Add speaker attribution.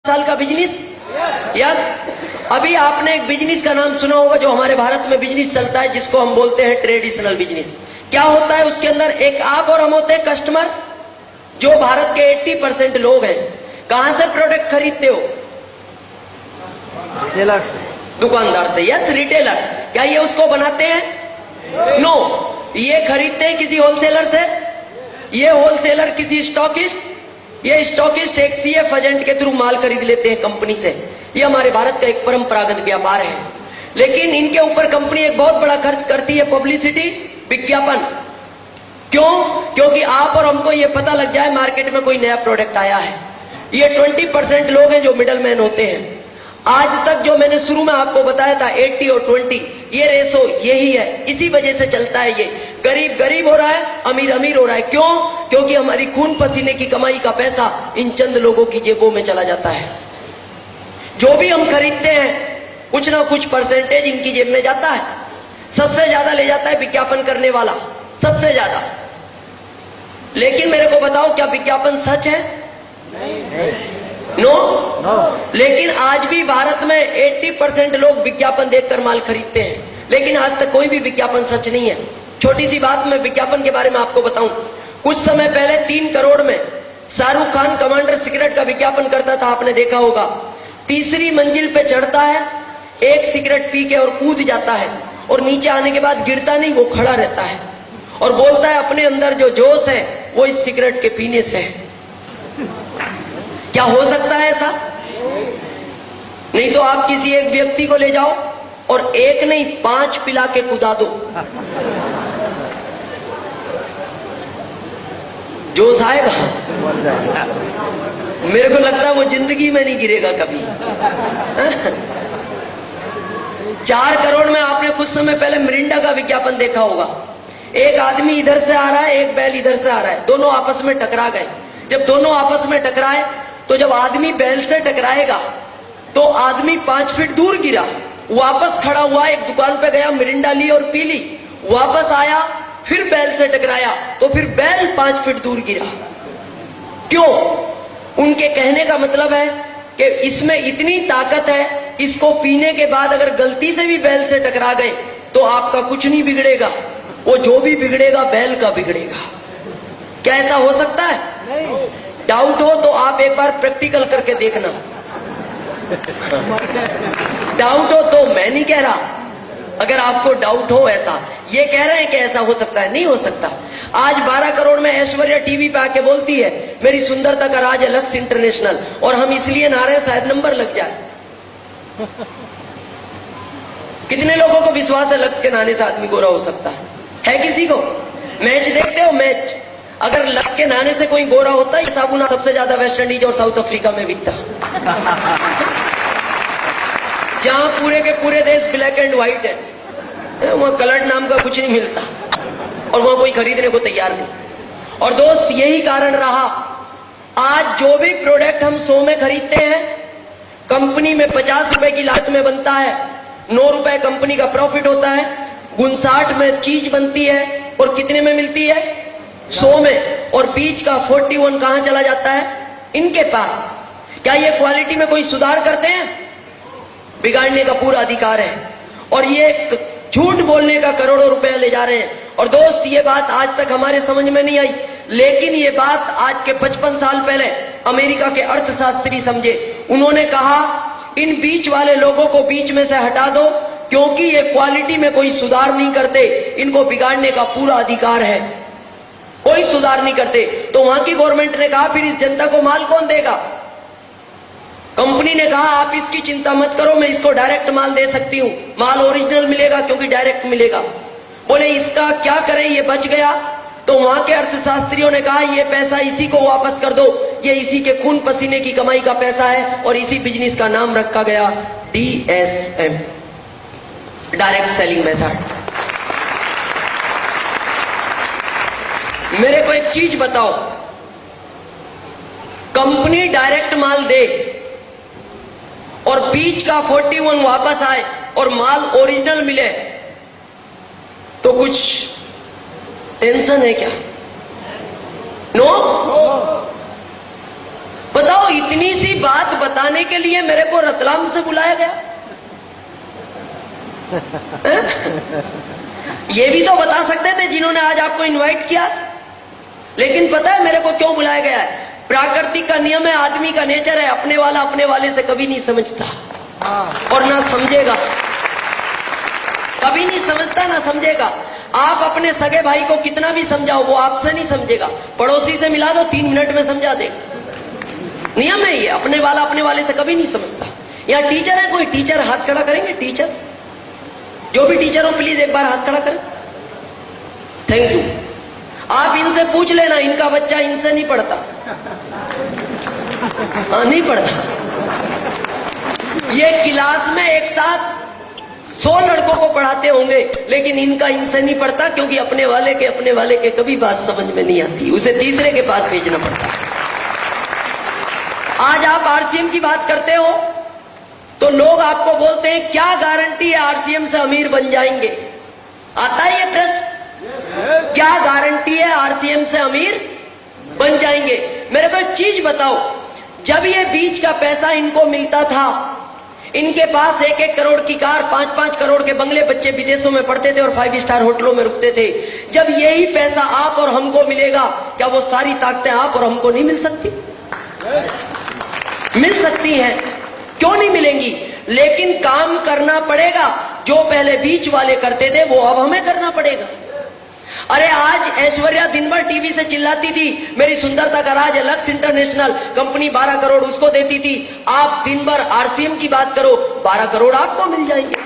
Speaker 1: साल का business. Yes, अभी आपने एक बिजनेस का नाम सुना होगा जो हमारे भारत में बिजनेस चलता है, जिसको हम बोलते हैं ट्रेडिशनल बिजनेस। क्या होता है उसके अंदर? एक आप और हम होते हैं कस्टमर, जो भारत के 80% लोग हैं। कहां से प्रोडक्ट खरीदते हो?
Speaker 2: रिटेलर से।
Speaker 1: दुकानदार से। Yes, retailer. क्या ये उसको बनाते हैं? नो, ये खरीदते हैं किसी होलसेलर से। ये होलसेलर किसी स्टॉकिस्ट, ये स्टॉकिस्ट एक सीएफ एजेंट के थ्रू माल खरीद लेते हैं कंपनी से। ये हमारे भारत का एक परंपरागत व्यापार है। लेकिन इनके ऊपर कंपनी एक बहुत बड़ा खर्च करती है, पब्लिसिटी, विज्ञापन। क्यों? क्योंकि आप और हमको ये पता लग जाए मार्केट में कोई नया प्रोडक्ट आया है। ये 20% लोग हैं जो मिडल मैन होते हैं। आज तक जो मैंने शुरू में आपको बताया था 80 और 20, ये रेशो यही है। इसी वजह से चलता है ये। गरीब गरीब हो रहा है, अमीर अमीर हो रहा है। क्यों? क्योंकि हमारी खून पसीने की कमाई का पैसा इन चंद लोगों की जेबों में चला जाता है। जो भी हम खरीदते हैं कुछ ना कुछ परसेंटेज इनकी जेब में जाता है। सबसे ज्यादा ले जाता है विज्ञापन करने वाला, सबसे ज्यादा। लेकिन मेरे को बताओ, क्या विज्ञापन सच है? नो। लेकिन आज भी भारत में 80% लोग विज्ञापन देखकर माल खरीदते हैं। लेकिन आज तक कोई भी विज्ञापन सच नहीं है। छोटी सी बात मैं विज्ञापन के बारे में आपको बताऊं। कुछ समय पहले 3 करोड़ में शाहरुख खान कमांडर सिगरेट का विज्ञापन करता था, आपने देखा होगा। तीसरी मंजिल पे चढ़ता है, एक सिगरेट पी के और कूद जाता है, और नीचे आने के बाद गिरता नहीं, वो खड़ा रहता है और बोलता है अपने अंदर जो जोश है वो इस सिगरेट के पीने से है। क्या हो सकता है ऐसा? नहीं तो आप किसी एक व्यक्ति को ले जाओ और एक नहीं 5 पिला के कुदा दो, जोश आएगा? मेरे को लगता है वो जिंदगी में नहीं गिरेगा कभी। 4 करोड़ में आपने कुछ समय पहले मिरिंडा का विज्ञापन देखा होगा। एक आदमी इधर से आ रहा है, एक बैल इधर से आ रहा है, दोनों आपस में टकरा गए। जब दोनों आपस में टकराए तो जब आदमी बैल से टकराएगा तो आदमी 5 फीट दूर गिरा, वापस खड़ा हुआ, एक दुकान पे गया, मिरिंडा ली और पी ली, वापस आया, फिर बैल से टकराया तो फिर बैल 5 फीट दूर गिरा। क्यों? उनके कहने का मतलब है कि इसमें इतनी ताकत है, इसको पीने के बाद अगर गलती से भी बैल से टकरा गए तो आपका कुछ नहीं बिगड़ेगा, वो जो भी बिगड़ेगा बैल का बिगड़ेगा। क्या ऐसा हो सकता है?
Speaker 2: नहीं।
Speaker 1: डाउट हो तो आप एक बार प्रैक्टिकल करके देखना। डाउट हो तो मैं नहीं कह रहा, अगर आपको डाउट हो ऐसा, ये कह रहे हैं कि ऐसा हो सकता है, नहीं हो सकता। आज 12 करोड़ में ऐश्वर्या टीवी पे आके बोलती है मेरी सुंदरता का राज है लक्स इंटरनेशनल, और हम इसलिए ना रहे शायद नंबर लग जाए। कितने लोगों को विश्वास है लक्स के नहाने से आदमी गोरा हो सकता है किसी को? मैच देखते हो? मैच अगर लक्स के नहाने से कोई गोरा होता है, साबुन सबसे ज्यादा वेस्ट इंडीज और साउथ अफ्रीका में बिकता, जहां पूरे के पूरे देश ब्लैक एंड व्हाइट है, वहां कलर्ड नाम का कुछ नहीं मिलता और वहां कोई खरीदने को तैयार नहीं। और दोस्त, यही कारण रहा, आज जो भी प्रोडक्ट हम 100 में खरीदते हैं, कंपनी में 50 रुपए की लागत में बनता है, 9 रुपए कंपनी का प्रॉफिट होता है, 59 में चीज बनती है और कितने में मिलती है? 100 में। और बीच का 41 कहां चला जाता है? इनके पास। क्या ये क्वालिटी में कोई सुधार करते हैं? बिगाड़ने का पूरा अधिकार है। और ये झूठ बोलने का करोड़ों रुपया ले जा रहे हैं। और दोस्त, ये बात आज तक हमारे समझ में नहीं आई, लेकिन ये बात आज के 55 साल पहले अमेरिका के अर्थशास्त्री समझे। उन्होंने कहा इन बीच वाले लोगों को बीच में से हटा दो, क्योंकि ये क्वालिटी में कोई सुधार नहीं करते, इनको बिगाड़ने का पूरा अधिकार है, कोई सुधार नहीं करते। तो वहां की गवर्नमेंट ने कहा फिर इस जनता को माल कौन देगा? कंपनी ने कहा आप इसकी चिंता मत करो, मैं इसको डायरेक्ट माल दे सकती हूं, माल ओरिजिनल मिलेगा क्योंकि डायरेक्ट मिलेगा। बोले इसका क्या करें, ये बच गया। तो वहां के अर्थशास्त्रियों ने कहा ये पैसा इसी को वापस कर दो, ये इसी के खून पसीने की कमाई का पैसा है, और इसी बिजनेस का नाम रखा गया DSM, डायरेक्ट सेलिंग मेथड। मेरे को एक चीज बताओ, कंपनी डायरेक्ट माल दे और बीच का 41 वापस आए और माल ओरिजिनल मिले, तो कुछ टेंशन है क्या? नो। बताओ, इतनी सी बात बताने के लिए मेरे को रतलाम से बुलाया गया? ये भी तो बता सकते थे जिन्होंने आज आपको इनवाइट किया। लेकिन पता है मेरे को क्यों बुलाया गया है? प्राकृतिक का नियम है, आदमी का नेचर है, अपने वाला अपने वाले से कभी नहीं समझता और ना समझेगा, कभी नहीं समझता ना समझेगा। आप अपने सगे भाई को कितना भी समझाओ, वो आपसे नहीं समझेगा। पड़ोसी से मिला दो, 3 मिनट में समझा देगा। नियम है ये, अपने वाला अपने वाले से कभी नहीं समझता। यहाँ टीचर है, कोई टीचर हाथ खड़ा करेंगे? टीचर, जो भी टीचर हो प्लीज एक बार हाथ खड़ा करें। Thank you. आप इनसे पूछ लेना, इनका बच्चा इनसे नहीं पढ़ता। हाँ, नहीं पढ़ता। ये क्लास में एक साथ 100 लड़कों को पढ़ाते होंगे, लेकिन इनका इनसे नहीं पढ़ता, क्योंकि अपने वाले के कभी बात समझ में नहीं आती, उसे तीसरे के पास भेजना पड़ता है। आज आप आरसीएम की बात करते हो तो लोग आपको बोलते हैं क्या गारंटी है आरसीएम से अमीर बन जाएंगे? आता है ये प्रश्न, क्या गारंटी है आरसीएम से अमीर बन जाएंगे? मेरे को एक चीज बताओ, जब ये बीच का पैसा इनको मिलता था, इनके पास 1-1 करोड़ की कार, 5-5 करोड़ के बंगले, बच्चे विदेशों में पढ़ते थे और 5 स्टार होटलों में रुकते थे। जब यही पैसा आप और हमको मिलेगा, क्या वो सारी ताकतें आप और हमको नहीं मिल सकती? मिल सकती हैं, क्यों नहीं मिलेंगी? लेकिन काम करना पड़ेगा। जो पहले बीच वाले करते थे वो अब हमें करना पड़ेगा। अरे आज ऐश्वर्या दिन भर टीवी से चिल्लाती थी मेरी सुंदरता का राज है, लक्स इंटरनेशनल कंपनी 12 करोड़ उसको देती थी। आप दिन भर आरसीएम की बात करो, 12 करोड़ आपको मिल जाएंगे।